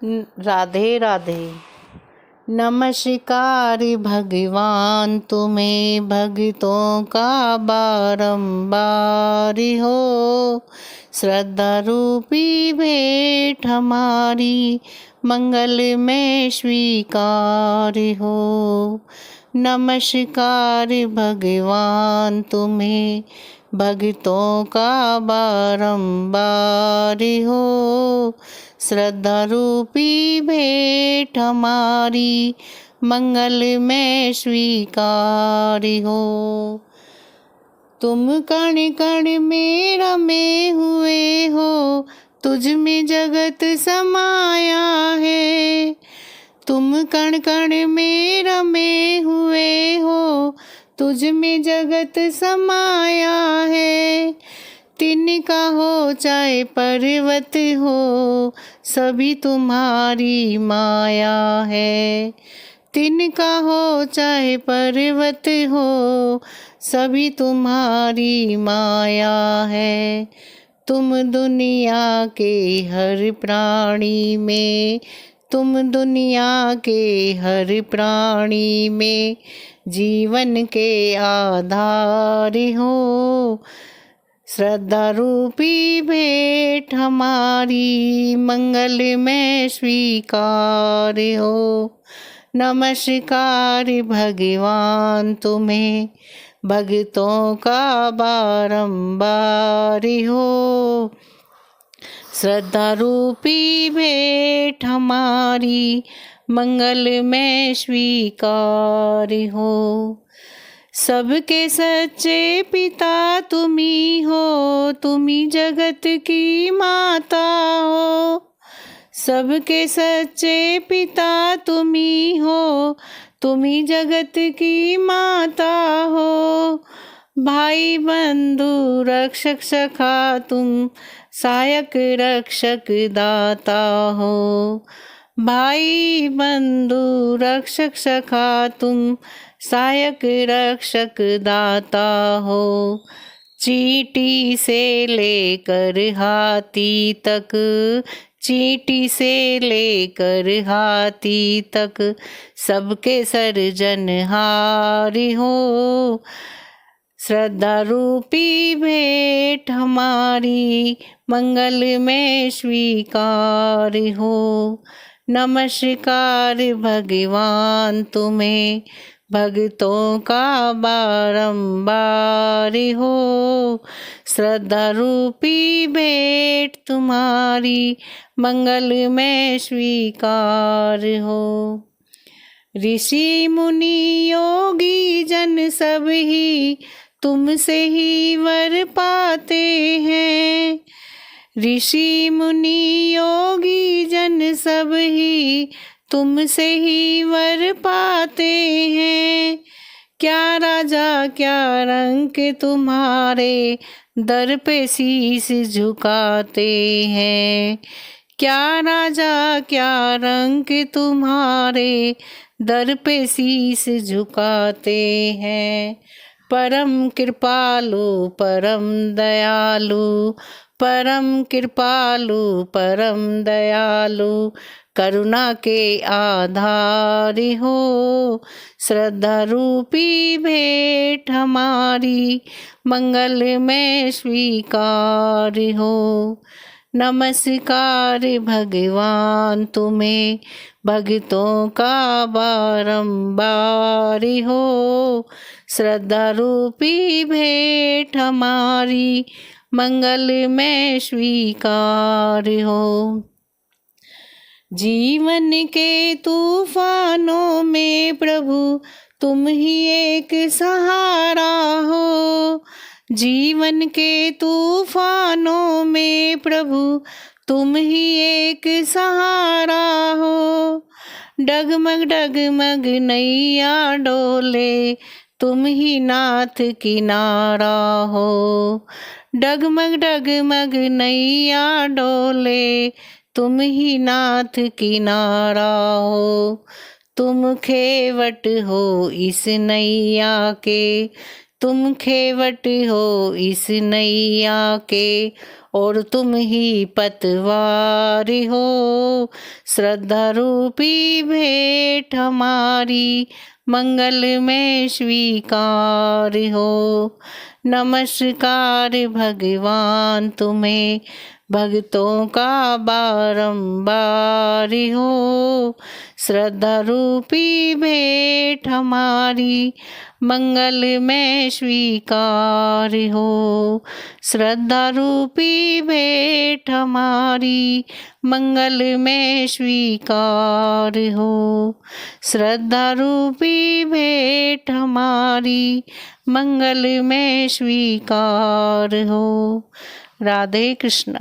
राधे राधे। नमस्कार भगवान तुम्हें भक्तों का बारंबार हो। श्रद्धा रूपी भेंट हमारी मंगल में स्वीकार हो। नमस्कार भगवान तुम्हें भक्तों का बारंबार हो। श्रद्धा रूपी भेंट हमारी मंगल में स्वीकार हो। तुम कण कण में रमे हुए हो, तुझ में जगत समाया है। तुम कण कण में रमे हुए हो, तुझ में जगत समाया है। तिनका हो चाहे पर्वत हो, सभी तुम्हारी माया है। तिनका हो चाहे पर्वत हो, सभी तुम्हारी माया है। तुम दुनिया के हर प्राणी में, तुम दुनिया के हर प्राणी में जीवन के आधार हो। श्रद्धा रूपी भेंट हमारी मंगल में स्वीकार हो। नमस्कार भगवान तुम्हें भक्तों का बारंबार हो। श्रद्धा रूपी भेंट हमारी मंगल में स्वीकार हो। सबके सच्चे पिता तुम्ही हो, तुम्ही जगत की माता हो। सबके सच्चे पिता तुम्ही हो, तुम्ही जगत की माता हो। भाई बंधु रक्षक सखा तुम, सहायक रक्षक दाता हो। भाई बंधु रक्षक सखा तुम, सहायक रक्षक दाता हो। चींटी से लेकर हाथी तक, चींटी से लेकर हाथी तक सबके सर्जनहार हो। श्रद्धा रूपी भेंट हमारी मंगल में स्वीकार हो। नमस्कार भगवान तुम्हें भक्तों का बारंबार हो। श्रद्धा रूपी भेंट तुम्हारी मंगल में स्वीकार हो। ऋषि मुनि योगी जन सब ही तुमसे ही वर पाते हैं। ऋषि मुनि योगी जन सब ही तुमसे ही वर पाते हैं। क्या राजा क्या रंक तुम्हारे दर पे शीस झुकाते हैं। क्या राजा क्या रंक तुम्हारे दर पे शीस झुकाते हैं। परम कृपालु परम दयालु, परम कृपालु परम दयालु करुणा के आधार हो। श्रद्धा रूपी भेंट हमारी मंगल में स्वीकार हो। नमस्कार भगवान तुम्हें भक्तों का बारंबार हो। श्रद्धा रूपी भेंट हमारी मंगल में स्वीकार हो। जीवन के तूफानों में प्रभु तुम ही एक सहारा हो। जीवन के तूफानों में प्रभु तुम ही एक सहारा हो। डगमग डगमग नैया डोले तुम ही नाथ किनारा हो। डगमग डगमग नैया डोले तुम ही नाथ किनारा हो। तुम खेवट हो इस नैया के, तुम खेवट हो इस नैया के और तुम ही पतवार हो। श्रद्धा रूपी भेंट हमारी मंगल में स्वीकार हो। नमस्कार भगवान तुम्हें भक्तों का बारंबार हो। श्रद्धा रूपी भेंट हमारी मंगल में स्वीकार हो। श्रद्धा रूपी भेंट हमारी मंगल में स्वीकार हो। श्रद्धा रूपी भेंट हमारी मंगल में स्वीकार हो। राधे कृष्ण।